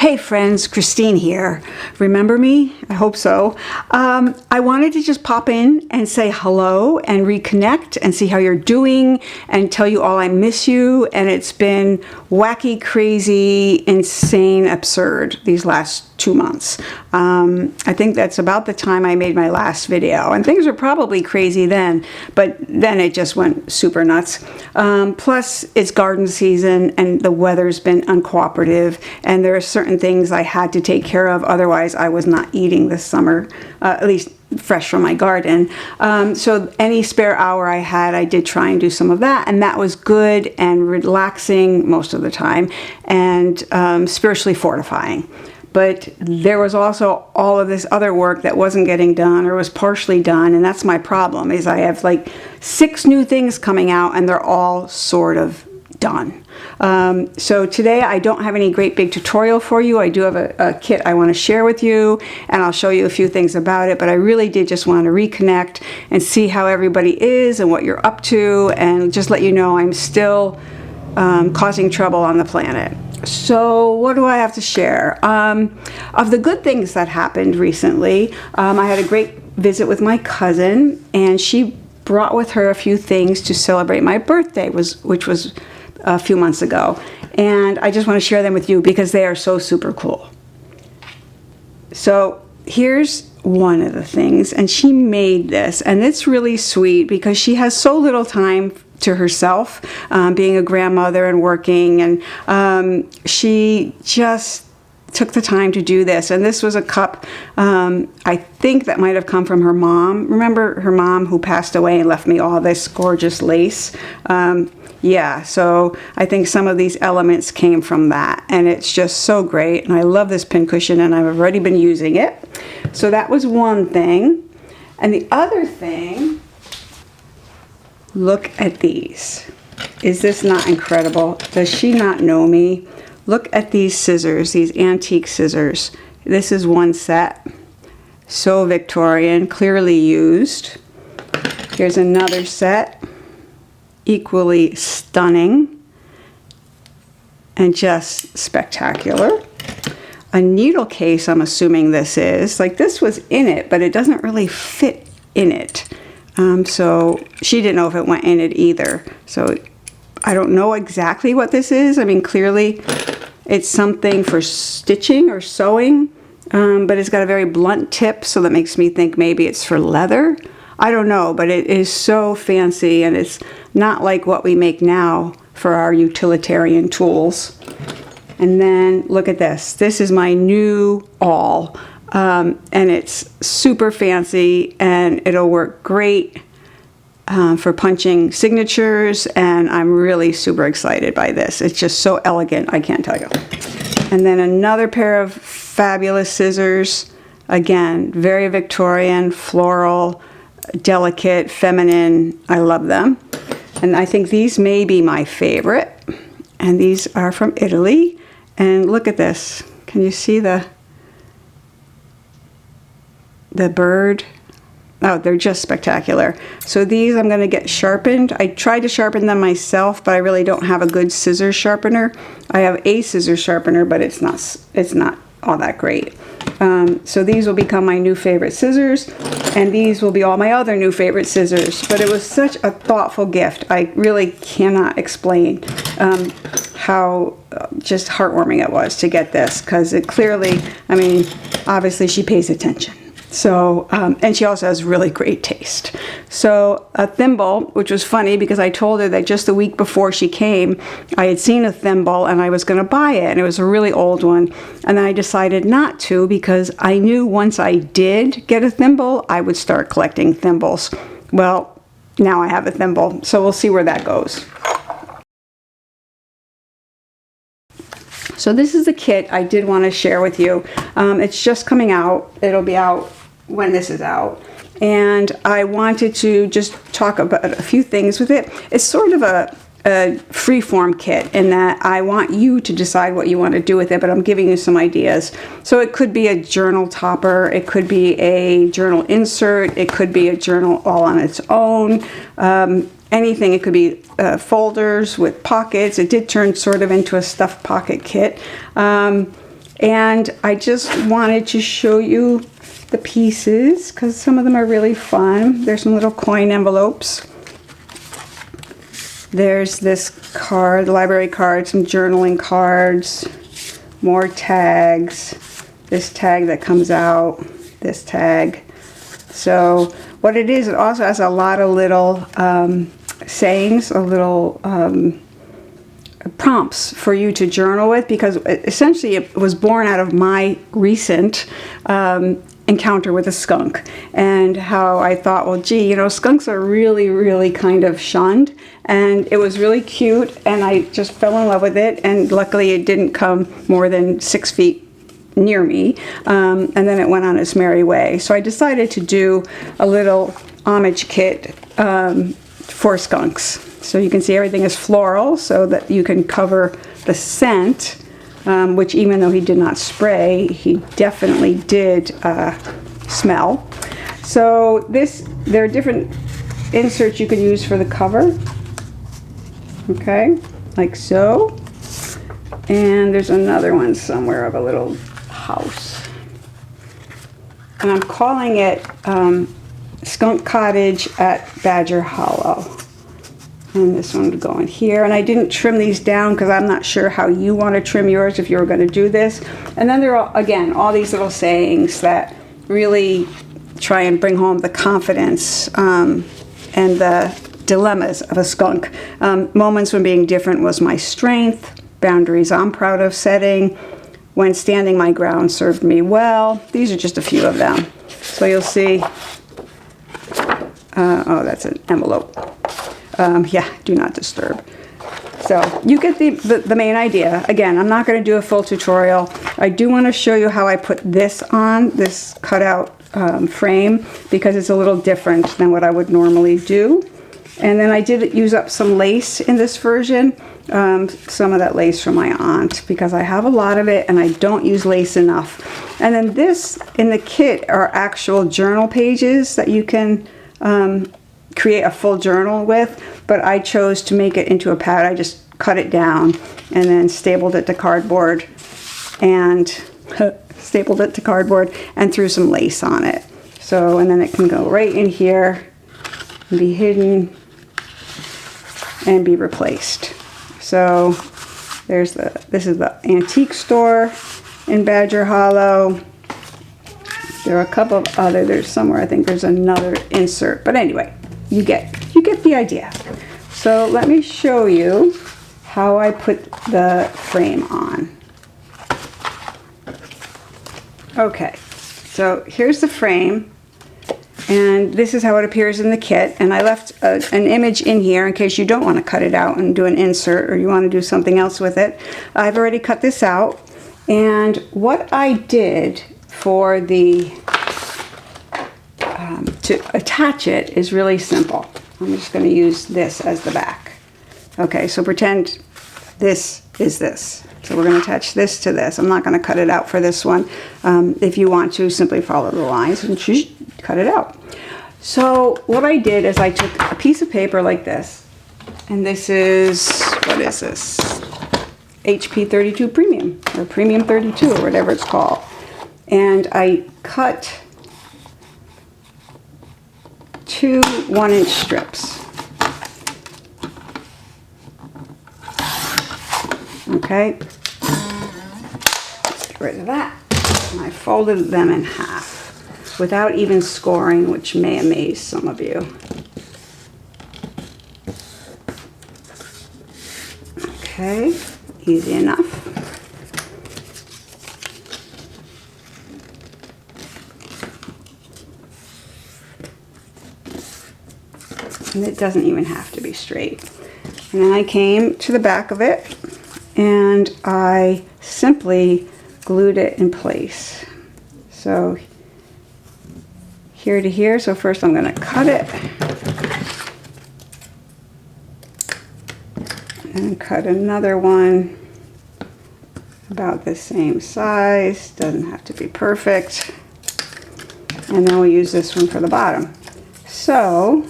Hey friends, Christine here. Remember me? I hope so. I wanted to just pop in and say hello and reconnect and see how you're doing and tell you all I miss you. And it's been wacky, crazy, insane, absurd these last 2 months. I think that's about the time I made my last video, and things were probably crazy then, but then it just went super nuts. Plus it's garden season and the weather's been uncooperative, and there are certain things I had to take care of, otherwise I was not eating this summer, at least fresh from my garden. So any spare hour I had, I did try and do some of that, and that was good and relaxing most of the time, and spiritually fortifying. But there was also all of this other work that wasn't getting done or was partially done, and that's my problem, is I have like 6 new things coming out and they're all sort of done. So today I don't have any great big tutorial for you. I do have a kit I want to share with you, and I'll show you a few things about it, but I really did just want to reconnect and see how everybody is and what you're up to, and just let you know I'm still causing trouble on the planet. So what do I have to share? Of the good things that happened recently, I had a great visit with my cousin, and she brought with her a few things to celebrate my birthday, which was a few months ago. And I just want to share them with you because they are so super cool. So here's one of the things, and she made this, and it's really sweet because she has so little time to herself, being a grandmother and working, and she just took the time to do this. And this was a cup, I think that might have come from her mom. Remember her mom who passed away and left me all this gorgeous lace? Yeah, so I think some of these elements came from that, and it's just so great. And I love this pincushion, and I've already been using it. So that was one thing. And the other thing, look at these. Is this not incredible? Does she not know me? Look at these scissors, these antique scissors. This is one set. So Victorian, clearly used. Here's another set. Equally stunning and just spectacular. A needle case, I'm assuming this is. Like, this was in it, but it doesn't really fit in it. So she didn't know if it went in it either. So I don't know exactly what this is. I mean, clearly it's something for stitching or sewing, but it's got a very blunt tip, so that makes me think maybe it's for leather. I don't know, but it is so fancy, and it's not like what we make now for our utilitarian tools. And then look at this. This is my new awl. And it's super fancy, and it'll work great for punching signatures, and I'm really super excited by this. It's just so elegant, I can't tell you. And then another pair of fabulous scissors. Again, very Victorian, floral, delicate, feminine. I love them. And I think these may be my favorite. And these are from Italy. And look at this. Can you see the bird? Oh, they're just spectacular. So these I'm going to get sharpened. I tried to sharpen them myself, but I really don't have a good scissors sharpener. I have a scissors sharpener, but it's not all that great. So these will become my new favorite scissors, and these will be all my other new favorite scissors. But it was such a thoughtful gift. I really cannot explain how just heartwarming it was to get this, because it clearly, I mean, obviously she pays attention. So, and she also has really great taste. So a thimble, which was funny because I told her that just the week before she came, I had seen a thimble and I was going to buy it, and it was a really old one. And then I decided not to, because I knew once I did get a thimble, I would start collecting thimbles. Well, now I have a thimble, so we'll see where that goes. So this is the kit I did want to share with you. It's just coming out. It'll be out when this is out. And I wanted to just talk about a few things with it. It's sort of a free-form kit in that I want you to decide what you want to do with it, but I'm giving you some ideas. So it could be a journal topper, it could be a journal insert, it could be a journal all on its own. Anything. It could be folders with pockets. It did turn sort of into a stuffed pocket kit. And I just wanted to show you the pieces because some of them are really fun. There's some little coin envelopes. There's this card, the library card, some journaling cards, more tags, this tag that comes out, this tag. So what it is, it also has a lot of little sayings, a little prompts for you to journal with, because essentially it was born out of my recent encounter with a skunk, and how I thought, well, gee, you know, skunks are really, really kind of shunned, and it was really cute, and I just fell in love with it, and luckily it didn't come more than 6 feet near me, and then it went on its merry way. So I decided to do a little homage kit for skunks. So you can see everything is floral so that you can cover the scent, which even though he did not spray, he definitely did smell. So there are different inserts you can use for the cover. Okay, like so. And there's another one somewhere of a little house. And I'm calling it Skunk Cottage at Badger Hollow. And this one would go in here. And I didn't trim these down because I'm not sure how you want to trim yours if you were going to do this. And then there are, again, all these little sayings that really try and bring home the confidence and the dilemmas of a skunk. Moments when being different was my strength. Boundaries I'm proud of setting. When standing my ground served me well. These are just a few of them. So you'll see, oh, that's an envelope. Yeah, do not disturb. So you get the main idea. Again, I'm not going to do a full tutorial. I do want to show you how I put this on, this cutout frame, because it's a little different than what I would normally do. And then I did use up some lace in this version, some of that lace from my aunt, because I have a lot of it and I don't use lace enough. And then this in the kit are actual journal pages that you can create a full journal with, but I chose to make it into a pad. I just cut it down and then stapled it to cardboard and threw some lace on it. So, and then it can go right in here and be hidden and be replaced. So this is the antique store in Badger Hollow. There are a couple of there's somewhere, I think there's another insert, but anyway, you get the idea. So let me show you how I put the frame on. Okay, so here's the frame, and this is how it appears in the kit. And I left an image in here in case you don't want to cut it out and do an insert, or you want to do something else with it. I've already cut this out, and what I did for the to attach it is really simple. I'm just going to use this as the back. Okay, so pretend this is this. So we're going to attach this to this. I'm not going to cut it out for this one. If you want to, simply follow the lines and cut it out. So what I did is I took a piece of paper like this, and this is, what is this? HP 32 Premium, or Premium 32, or whatever it's called. And I cut 2 1-inch strips. Okay, get rid of that. And I folded them in half without even scoring, which may amaze some of you. Okay, easy enough. And it doesn't even have to be straight. And then I came to the back of it and I simply glued it in place. So here to here. So first I'm going to cut it and cut another one about the same size. Doesn't have to be perfect. And then we'll use this one for the bottom. So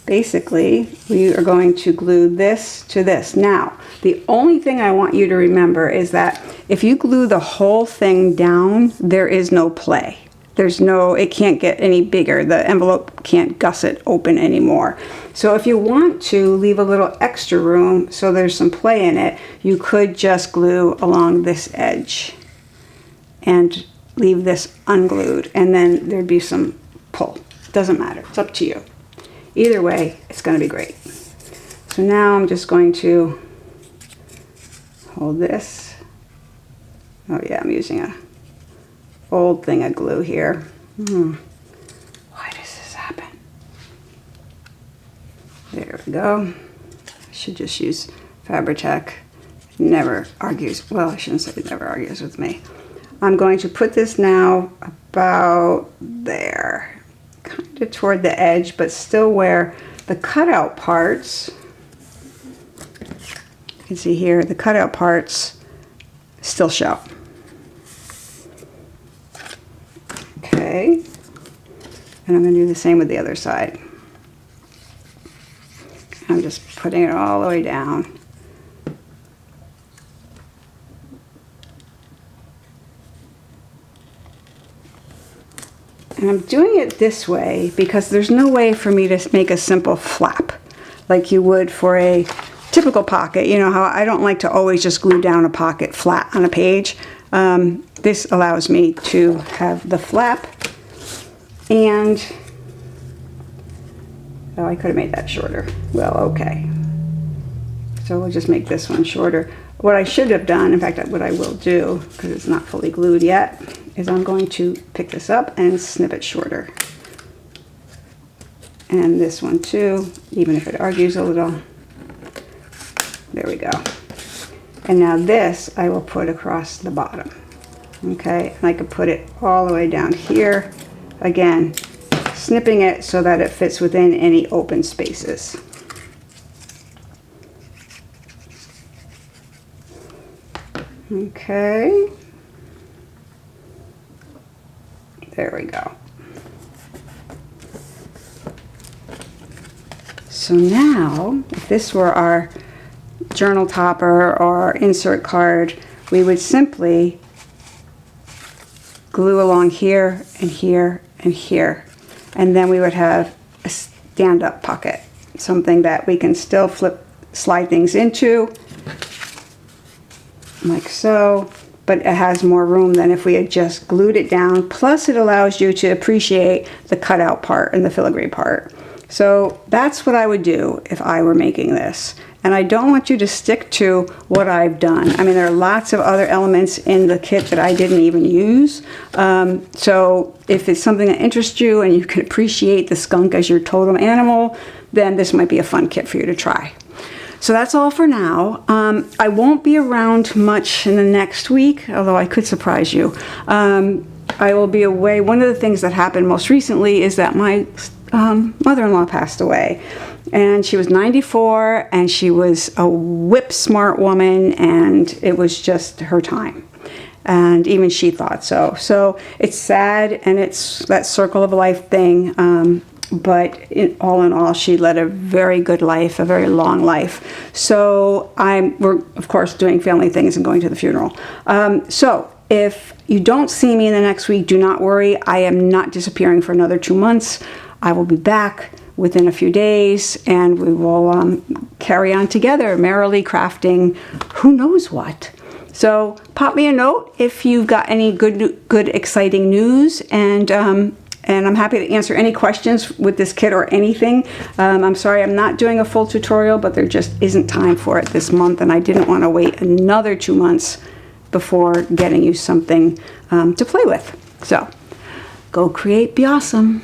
basically, we are going to glue this to this. Now, the only thing I want you to remember is that if you glue the whole thing down, there is no play. It can't get any bigger. The envelope can't gusset open anymore. So if you want to leave a little extra room so there's some play in it, you could just glue along this edge and leave this unglued, and then there'd be some pull. Doesn't matter, it's up to you. Either way, it's gonna be great. So now I'm just going to hold this. Oh yeah, I'm using a old thing of glue here. Why does this happen? There we go. I should just use Fabri-Tac. Never argues, well, I shouldn't say it never argues with me. I'm going to put this now about there, kind of toward the edge, but still where the cutout parts, you can see here, the cutout parts still show. Okay, and I'm going to do the same with the other side. I'm just putting it all the way down. And I'm doing it this way because there's no way for me to make a simple flap like you would for a typical pocket. You know how I don't like to always just glue down a pocket flat on a page. This allows me to have the flap, and oh, I could have made that shorter. Well, okay. So we'll just make this one shorter. What I should have done, in fact, what I will do, because it's not fully glued yet, is I'm going to pick this up and snip it shorter. And this one too, even if it argues a little. There we go. And now this I will put across the bottom. Okay, and I could put it all the way down here. Again, snipping it so that it fits within any open spaces. Okay. There we go. So now, if this were our journal topper or insert card, we would simply glue along here and here and here. And then we would have a stand-up pocket, something that we can still slide things into, like so, but it has more room than if we had just glued it down. Plus it allows you to appreciate the cutout part and the filigree part. So that's what I would do if I were making this. And I don't want you to stick to what I've done. I mean, there are lots of other elements in the kit that I didn't even use. So if it's something that interests you and you can appreciate the skunk as your totem animal, then this might be a fun kit for you to try. So that's all for now. I won't be around much in the next week, although I could surprise you. I will be away. One of the things that happened most recently is that my mother-in-law passed away, and she was 94, and she was a whip smart woman, and it was just her time, and even she thought so. So it's sad, and it's that circle of life thing, but all in all, she led a very good life, a very long life. So we're of course doing family things and going to the funeral. So if you don't see me in the next week, do not worry. I am not disappearing for another 2 months. I will be back within a few days, and we will carry on together, merrily crafting who knows what. So pop me a note if you've got any good exciting news, and I'm happy to answer any questions with this kit or anything. I'm sorry I'm not doing a full tutorial, but there just isn't time for it this month, and I didn't want to wait another 2 months before getting you something to play with. So go create, be awesome.